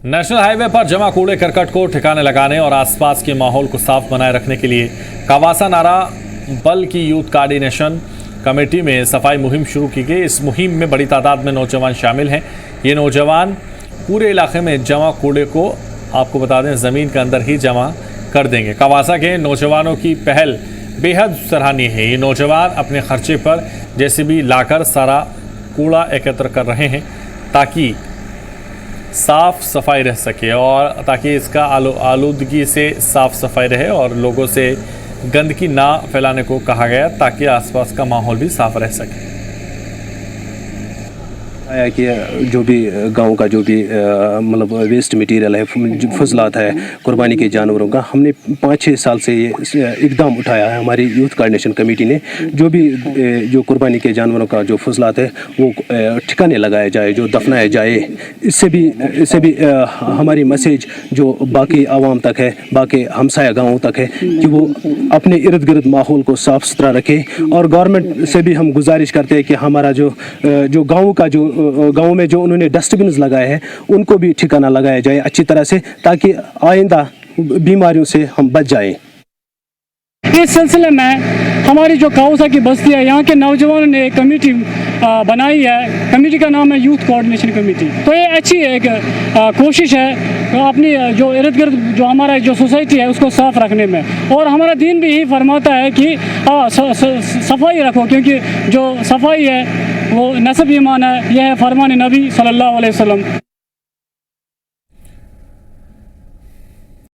National highway पर जमा कूड़े करकट को ठिकाने लगाने और आसपास के माहौल को साफ बनाए रखने के लिए कावासा नारा बल की यूथ कोऑर्डिनेशन कमेटी में सफाई मुहिम शुरू की गई। इस मुहिम में बड़ी तादाद में नौजवान शामिल हैं। ये नौजवान पूरे इलाके में जमा कूड़े को, आपको बता दें, ज़मीन के अंदर ही जमा कर देंगे। कावासा के नौजवानों की पहल बेहद सराहनीय है। ये नौजवान अपने खर्चे पर जेसीबी लाकर सारा कूड़ा एकत्र कर रहे हैं ताकि साफ़ सफाई रह सके और ताकि इसका आलूदगी से साफ़ सफाई रहे और लोगों से गंदगी ना फैलाने को कहा गया ताकि आसपास का माहौल भी साफ़ रह सके। आया कि जो भी गांव का जो भी मतलब वेस्ट मटेरियल है, फजलात है कुर्बानी के जानवरों का, हमने 5-6 साल से ये इकदाम उठाया है। हमारी यूथ कोऑर्डिनेशन कमेटी ने जो भी जो कुर्बानी के जानवरों का जो फजलात है वो ठिकाने लगाया जाए, जो दफनाया जाए। इससे भी हमारी मैसेज जो बाकी आवाम तक है, बाकी हमसाया गाँवों तक है कि वो अपने इर्द गिर्द माहौल को साफ़ सुथरा रखे। और गवर्नमेंट से भी हम गुजारिश करते हैं कि हमारा जो गाँव का जो गाँव में जो उन्होंने डस्टबिन लगाए हैं उनको भी ठिकाना लगाया जाए अच्छी तरह से, ताकि आइंदा बीमारियों से हम बच जाएं। इस सिलसिले में हमारी जो कावासा की बस्ती है, यहाँ के नौजवानों ने एक कमेटी बनाई है। कमेटी का नाम है यूथ कोऑर्डिनेशन कमेटी। तो ये अच्छी एक कोशिश है अपनी जो इर्द गिर्द जो हमारा जो सोसाइटी है उसको साफ़ रखने में। और हमारा दीन भी यही फरमाता है कि सफाई रखो, क्योंकि जो सफाई है वो नस्ब ईमान है। यह है फरमान नबी सल्लल्लाहु अलैहि वसल्लम।